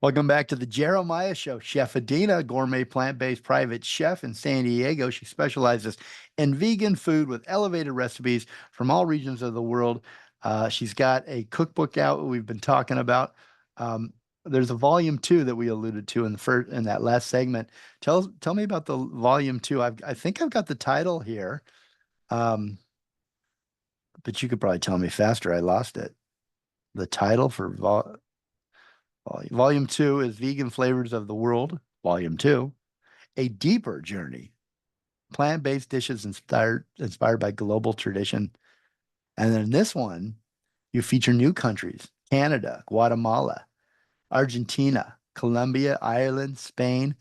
Welcome back to the Jeremiah Show. Chef Adina, gourmet plant-based private chef in San Diego. She specializes in vegan food with elevated recipes from all regions of the world. She's got a cookbook out we've been talking about. Um, there's a volume two that we alluded to in the first in that last segment. Tell me about the volume two. I think I've got the title here, um, but you could probably tell me faster. I lost it. The title for volume two is Vegan Flavors of the World, volume two, a deeper journey, plant-based dishes inspired by global tradition. And then this one, you feature new countries, Canada, Guatemala, Argentina, Colombia, Ireland, Spain,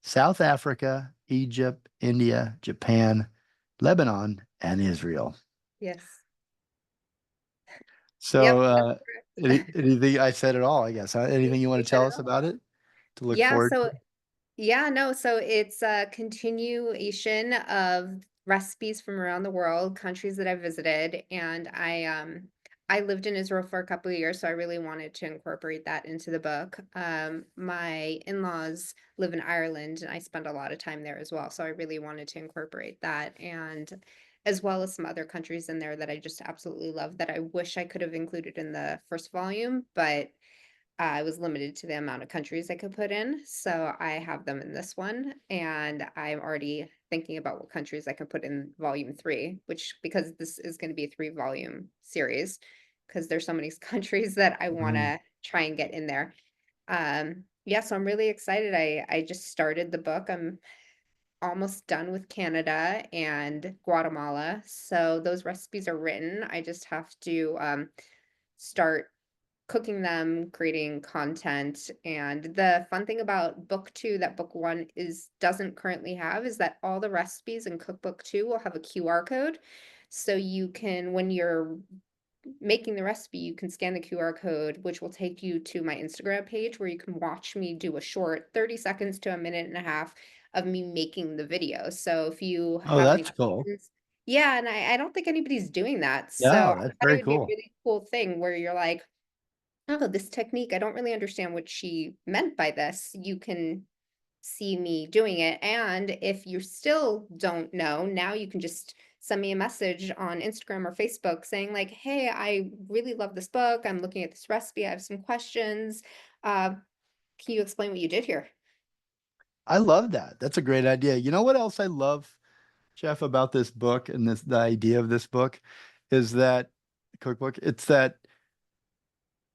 South Africa, Egypt, India, Japan, Lebanon, and Israel. Yes. Yep, So, that's correct. anything I said at all, I guess. You Anything you want you to said tell it us all. about it to look Yeah, forward so to? yeah, no, so it's a continuation of recipes from around the world, countries that I visited, and I lived in Israel for a couple of years, so I really wanted to incorporate that into the book. My in-laws live in Ireland, and I spend a lot of time there as well, so I really wanted to incorporate that, and as well as some other countries in there that I just absolutely love that I wish I could have included in the first volume, but I was limited to the amount of countries I could put in, so I have them in this one, and I'm already thinking about what countries I can put in volume 3, which because this is gonna be a 3-volume series, because there's so many countries that I Mhm. wanna try and get in there. Yeah, so I'm really excited. I just started the book. I'm almost done with Canada and Guatemala, so those recipes are written. I just have to, start cooking them, creating content, and the fun thing about book 2 that book 1 is doesn't currently have is that all the recipes in cookbook 2 will have a QR code. So you can when you're making the recipe, you can scan the QR code, which will take you to my Instagram page where you can watch me do a short 30 seconds to a minute and a half of me making the video. So if you Oh, have any that's cool. questions, yeah, and I don't think anybody's doing that. So Yeah, I that's thought it very would be a cool. really cool thing where you're like, oh, this technique, I don't really understand what she meant by this. You can see me doing it. And if you still don't know, now you can just send me a message on Instagram or Facebook saying, like, hey, I really love this book. I'm looking at this recipe. I have some questions. Uh, can you explain what you did here? I love that. That's a great idea. You know what else I love, Jeff, about this book and the idea of this book is that cookbook. It's that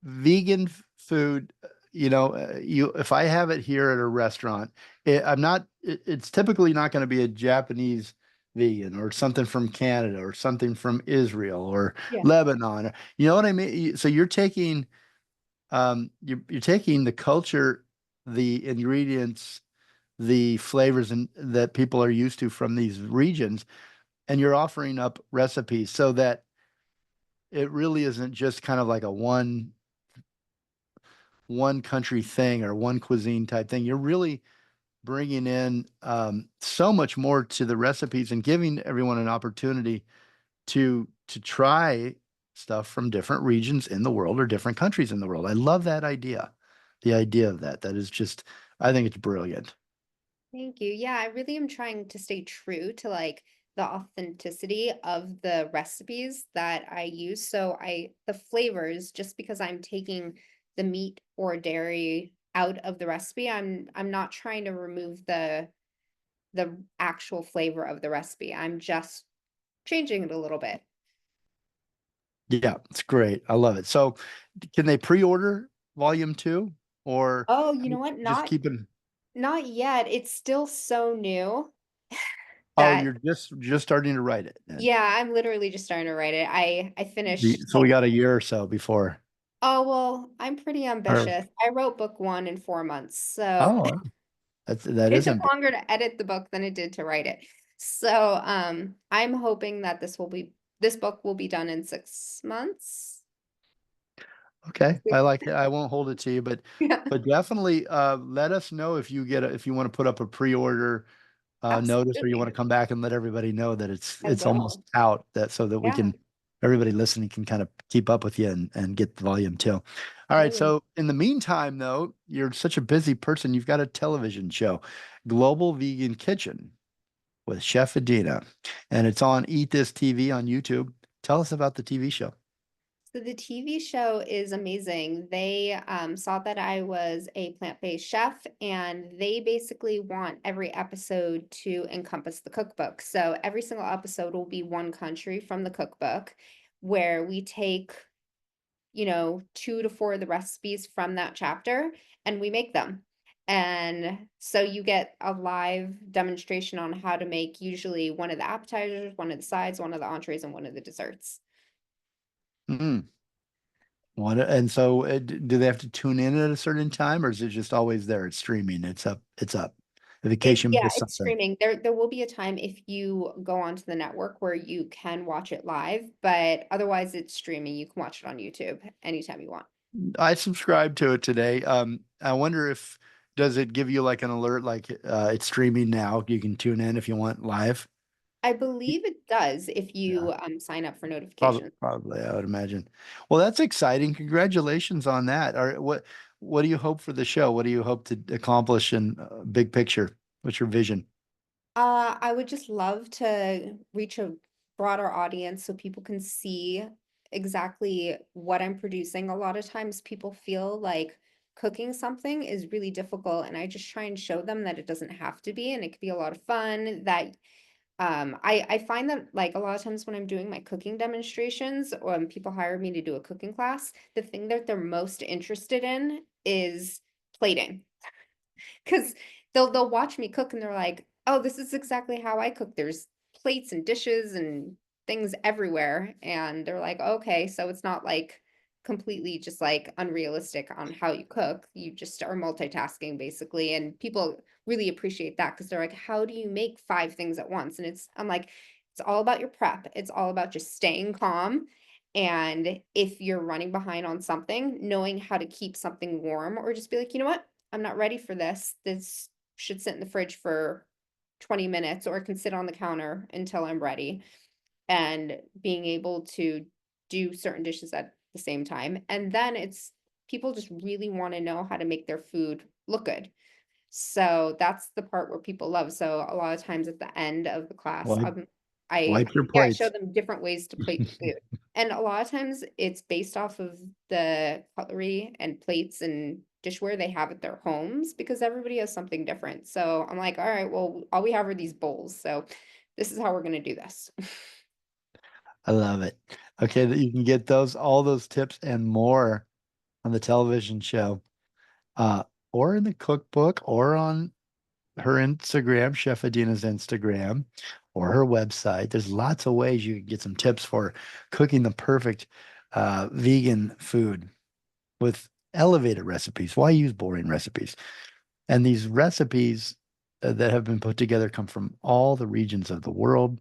vegan food. You if I have it here at a restaurant, it's typically not going to be a Japanese vegan or something from Canada or something from Israel or Yeah. Lebanon. You know what I mean? So you're taking the culture, the ingredients, the flavors that people are used to from these regions, and you're offering up recipes so that it really isn't just kind of like a one country thing or one cuisine type thing. You're really bringing in so much more to the recipes and giving everyone an opportunity to try stuff from different regions in the world or different countries in the world. I love that idea. The idea of that. That is just, I think it's brilliant. Thank you. Yeah, I really am trying to stay true to like the authenticity of the recipes that I use. So the flavors, just because I'm taking the meat or dairy out of the recipe, I'm not trying to remove the actual flavor of the recipe. I'm just changing it a little bit. Yeah, it's great. I love it. So, can they pre-order volume two, or Oh, you know what? just Not keeping? not yet. It's still so new Oh, that you're just starting to write it then. yeah, I'm literally just starting to write it. I finished So we like got a year or so before. oh, well, I'm pretty Or ambitious. I wrote book 1 in 4 months, so oh, that it is took ambitious. longer to edit the book than it did to write it. So, I'm hoping that this book will be done in 6 months. Okay, I like it. I won't hold it to you, Yeah, but definitely let us know if if you want to put up a pre-order notice or you want absolutely. to come back and let everybody know that I it's almost will. out that so that we Yeah. can. everybody listening can kind of keep up with you and get the volume too. All right. Totally. So in the meantime, though, you're such a busy person. You've got a television show, Global Vegan Kitchen with Chef Adina, and it's on Eat This TV on YouTube. Tell us about the TV show. So the TV show is amazing. They saw that I was a plant-based chef, and they basically want every episode to encompass the cookbook. So every single episode will be one country from the cookbook, where we take, 2 to 4 of the recipes from that chapter and we make them. And so you get a live demonstration on how to make usually one of the appetizers, one of the sides, one of the entrees, and one of the desserts. Mm. And so, do they have to tune in at a certain time, or is it just always there? It's streaming. It's up. It's up. In It vacation Yeah, missed it's something. streaming. There will be a time if you go onto the network where you can watch it live, but otherwise it's streaming. You can watch it on YouTube anytime you want. I subscribed to it today. I wonder if does it give you like an alert, like it's streaming now. You can tune in if you want live. I believe it does if Yeah, you sign up for probably, notifications. probably. I would imagine. Well, that's exciting. Congratulations on that. What do you hope for the show? What do you hope to accomplish in big picture? What's your vision? I would just love to reach a broader audience so people can see exactly what I'm producing. A lot of times people feel like cooking something is really difficult, and I just try and show them that it doesn't have to be, and it could be a lot of fun. That I find that like a lot of times when I'm doing my cooking demonstrations or when people hire me to do a cooking class, the thing that they're most interested in is plating. 'Cause they'll watch me cook and they're like, "Oh, this is exactly how I cook." There's plates and dishes and things everywhere, and they're like, "Okay, so it's not, like, completely just, like, unrealistic on how you cook. You just are multitasking, basically," and people really appreciate that because 'cause they're like, "How do you make 5 things at once?" And I'm like, "It's all about your prep. It's all about just staying calm, and if you're running behind on something, knowing how to keep something warm or just be like, 'You know what? I'm not ready for this. This should sit in the fridge for 20 minutes or it can sit on the counter until I'm ready. And being able to do certain dishes at the same time. And then it's people just really want to know how to make their food look good. So that's the part where people love. So a lot of times at the end of the class, Wipe, I wipe your yeah, I show plates. them different ways to plate the food. And a lot of times it's based off of the cutlery and plates and dishware they have at their homes because everybody has something different. So I'm like, all right, well, all we have are these bowls. So this is how we're gonna do this. I love it. Okay, that you can get all those tips and more on the television show, uh, or in the cookbook, or on her Instagram, Chef Adina's Instagram, or her website. There's lots of ways you can get some tips for cooking the perfect vegan food with elevated recipes. Why use boring recipes? And these recipes that have been put together come from all the regions of the world.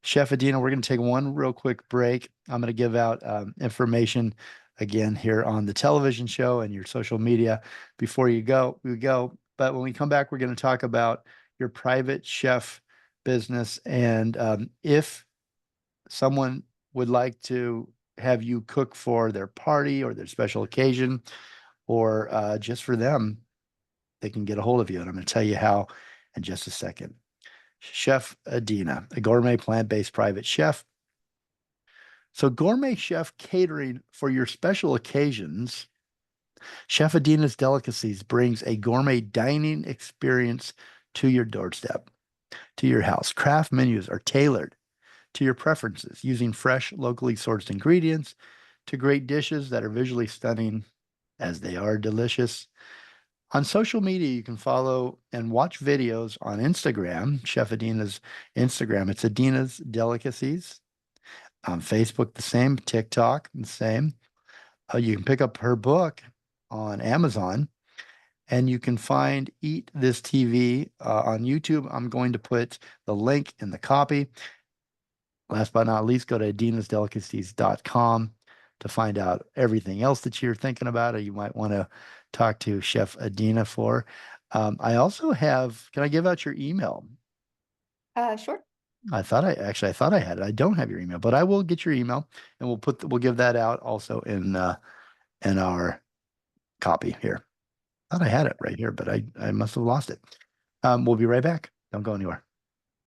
Chef Adina, we're going to take one real quick break. I'm going to give out information again here on the television show and your social media before we go. But when we come back, we're going to talk about your private chef business and if someone would like to have you cook for their party or their special occasion or just for them, they can get a hold of you. And I'm going to tell you how in just a second. Chef Adina, a gourmet plant-based private chef. So gourmet chef catering for your special occasions. Chef Adina's Delicacies brings a gourmet dining experience to your doorstep, to your house. Craft menus are tailored to your preferences using fresh, locally sourced ingredients to great dishes that are visually stunning as they are delicious. On social media, you can follow and watch videos on Instagram, Chef Adina's Instagram. It's Adina's Delicacies. On Facebook, the same. TikTok, the same. You can pick up her book on Amazon, and you can find Eat This TV on YouTube. I'm going to put the link in the copy. Last but not least, go to adinasdelicacies.com to find out everything else that you're thinking about or you might want to talk to Chef Adina for. I also have, can I give out your email? Sure. I thought I had it. I don't have your email, but I will get your email and we'll give that out also in our copy here. Thought I had it right here, but I must have lost it. We'll be right back. Don't go anywhere.